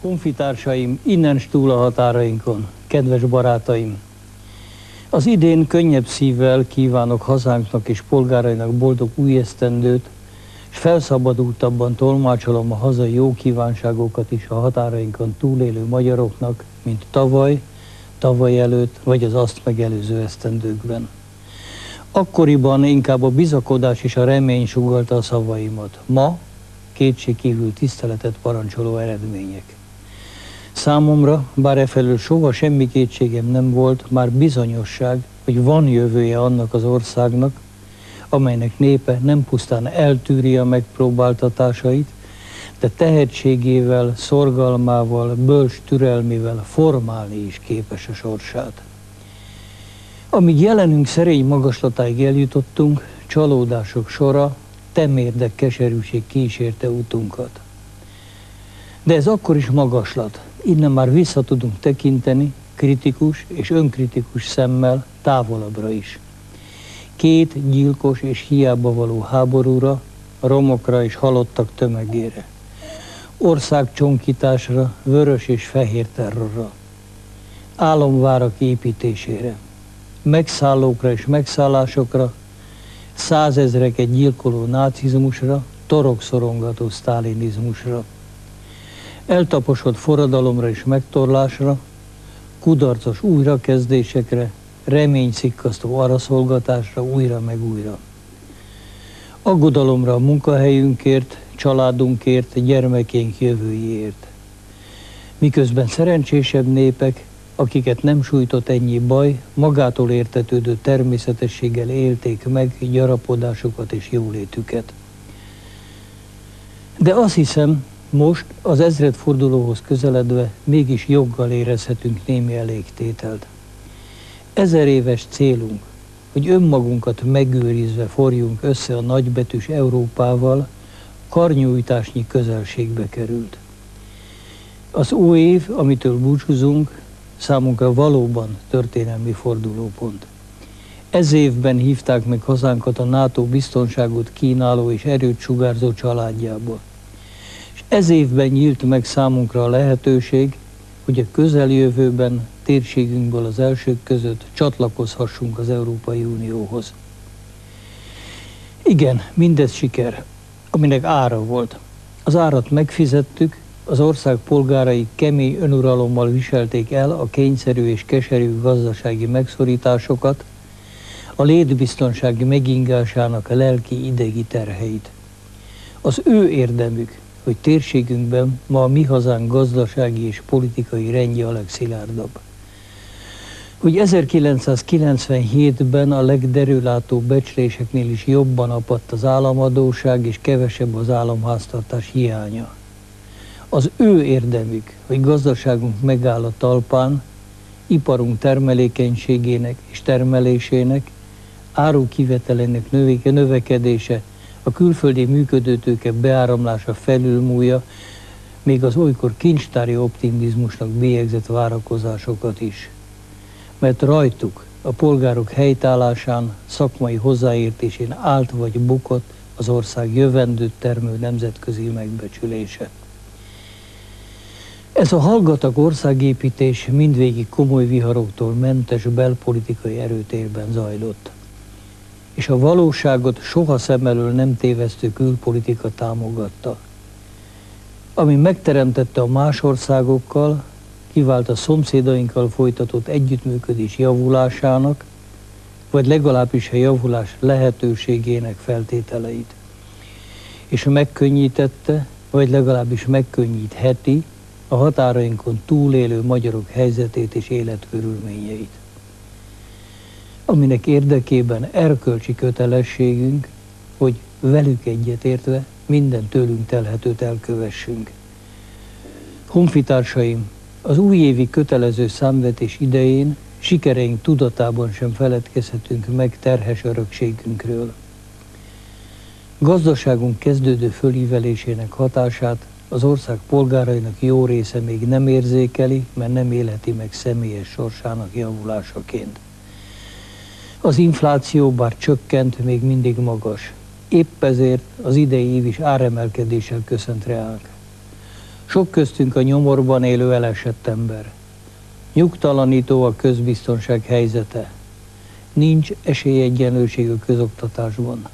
Honfitársaim, innen túl a határainkon, kedves barátaim! Az idén könnyebb szívvel kívánok hazánknak és polgárainak boldog új esztendőt, és felszabadultabban tolmácsolom a hazai jó kívánságokat is a határainkon túlélő magyaroknak, mint tavaly előtt, vagy az azt megelőző esztendőkben. Akkoriban inkább a bizakodás és a remény sugallta a szavaimat. Ma kétségkívül tiszteletet parancsoló eredmények. Számomra, bár efelől soha semmi kétségem nem volt, már bizonyosság, hogy van jövője annak az országnak, amelynek népe nem pusztán eltűri a megpróbáltatásait, de tehetségével, szorgalmával, bölcs türelmével formálni is képes a sorsát. Amíg jelenünk szerény magaslatáig eljutottunk, csalódások sora, temérdek keserűség kísérte utunkat. De ez akkor is magaslat. Innen már vissza tudunk tekinteni, kritikus és önkritikus szemmel távolabbra is. Két gyilkos és hiába való háborúra, romokra és halottak tömegére. Országcsonkításra, vörös és fehér terrorra. Álomvárak építésére. Megszállókra és megszállásokra, százezreket gyilkoló nácizmusra, torokszorongató sztálinizmusra. Eltaposott forradalomra és megtorlásra, kudarcos újrakezdésekre, reményszikkasztó araszolgatásra újra meg újra. Aggodalomra a munkahelyünkért, családunkért, gyermekénk jövőjéért. Miközben szerencsésebb népek, akiket nem sújtott ennyi baj, magától értetődő természetességgel élték meg gyarapodásukat és jólétüket. De azt hiszem, most az ezredfordulóhoz közeledve mégis joggal érezhetünk némi elégtételt. 1000 éves célunk, hogy önmagunkat megőrizve forjunk össze a nagybetűs Európával, karnyújtásnyi közelségbe került. Az új év, amitől búcsúzunk, számunkra valóban történelmi fordulópont. Ez évben hívták meg hazánkat a NATO biztonságot kínáló és erőt sugárzó családjába. És ez évben nyílt meg számunkra a lehetőség, hogy a közeljövőben térségünkből az elsők között csatlakozhassunk az Európai Unióhoz. Igen, mindez siker, aminek ára volt. Az árat megfizettük, az ország polgárai kemény önuralommal viselték el a kényszerű és keserű gazdasági megszorításokat, a létbiztonsági megingásának a lelki idegi terheit. Az ő érdemük, hogy térségünkben ma a mi hazánk gazdasági és politikai rendje a legszilárdabb. Hogy 1997-ben a legderőlátóbb becsléseknél is jobban apadt az államadósság és kevesebb az államháztartás hiánya. Az ő érdemük, hogy gazdaságunk megáll a talpán, iparunk termelékenységének és termelésének, árukivetelének növekedése, a külföldi működőtőke beáramlása felülmúlja, még az olykor kincstári optimizmusnak bélyegzett várakozásokat is. Mert rajtuk, a polgárok helytállásán, szakmai hozzáértésén állt vagy bukott az ország jövendőt termő nemzetközi megbecsülése. Ez a hallgatag országépítés mindvégig komoly viharoktól mentes belpolitikai erőtérben zajlott. És a valóságot soha szem elől nem tévesztő külpolitika támogatta. Ami megteremtette a más országokkal, kivált a szomszédainkkal folytatott együttműködés javulásának, vagy legalábbis a javulás lehetőségének feltételeit. És megkönnyítette, vagy legalábbis megkönnyítheti a határainkon túlélő magyarok helyzetét és életkörülményeit. Aminek érdekében erkölcsi kötelességünk, hogy velük egyetértve minden tőlünk telhetőt elkövessünk. Honfitársaim, az újévi kötelező számvetés idején sikereink tudatában sem feledkezhetünk meg terhes örökségünkről. Gazdaságunk kezdődő fölívelésének hatását az ország polgárainak jó része még nem érzékeli, mert nem élheti meg személyes sorsának javulásaként. Az infláció bár csökkent, még mindig magas. Épp ezért az idei év is áremelkedéssel köszönt reánk. Sok köztünk a nyomorban élő elesett ember. Nyugtalanító a közbiztonság helyzete. Nincs esélyegyenlőség a közoktatásban.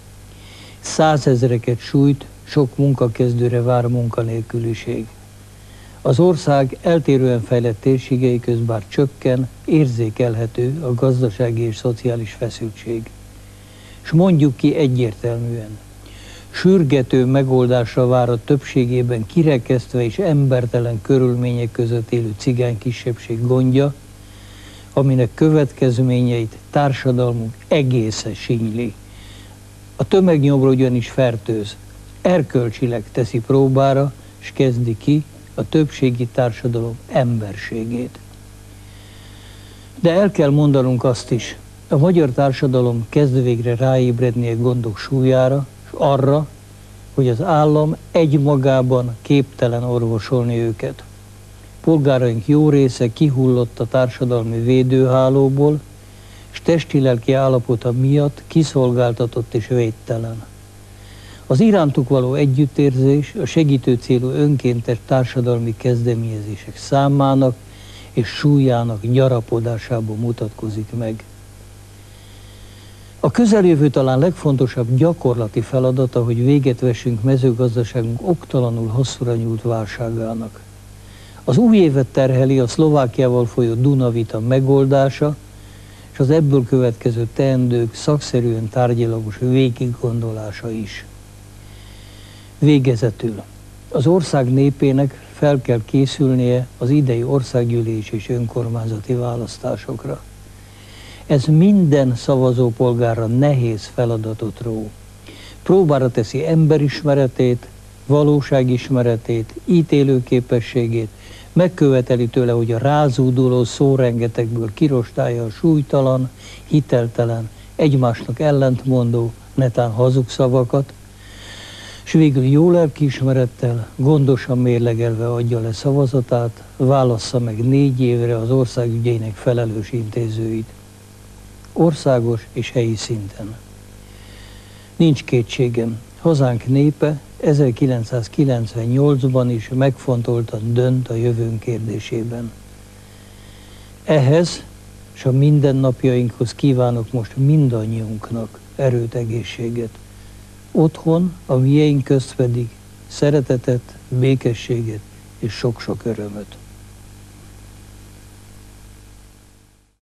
100 000-eket sújt, sok munkakezdőre vár munkanélküliség. Az ország eltérően fejlett térségei közt bár csökken, érzékelhető a gazdasági és szociális feszültség. És mondjuk ki egyértelműen, sürgető megoldásra vár a többségében kirekesztve és embertelen körülmények között élő cigány kisebbség gondja, aminek következményeit társadalmunk egészen sínyli. A tömegnyomor ugyanis fertőz, erkölcsileg teszi próbára, és kezdi ki a többségi társadalom emberségét. De el kell mondanunk azt is, a magyar társadalom kezd végre ráébredni a gondok súlyára, és arra, hogy az állam egymagában képtelen orvosolni őket. Polgáraink jó része kihullott a társadalmi védőhálóból, és testi-lelki állapota miatt kiszolgáltatott és védtelen. Az irántuk való együttérzés a segítő célú önkéntes társadalmi kezdeményezések számának és súlyának gyarapodásában mutatkozik meg. A közeljövő talán legfontosabb gyakorlati feladata, hogy véget vessünk mezőgazdaságunk oktalanul hosszúra nyúlt válságának. Az új évet terheli a Szlovákiával folyó Duna-vita megoldása, és az ebből következő teendők szakszerűen tárgyilagos végiggondolása is. Végezetül, az ország népének fel kell készülnie az idei országgyűlés és önkormányzati választásokra. Ez minden szavazópolgárra nehéz feladatot ró. Próbára teszi emberismeretét, valóságismeretét, ítélőképességét, megköveteli tőle, hogy a rázúduló szórengetekből kirostálja a súlytalan, hiteltelen, egymásnak ellentmondó, netán hazug szavakat, és végül jó lelkiismerettel, gondosan mérlegelve adja le szavazatát, válassza meg 4 évre az ország ügyeinek felelős intézőit. Országos és helyi szinten. Nincs kétségem, hazánk népe 1998-ban is megfontoltan dönt a jövőnk kérdésében. Ehhez és a mindennapjainkhoz kívánok most mindannyiunknak erőt, egészséget. Otthon, a miénk közt pedig szeretetet, békességet és sok-sok örömöt.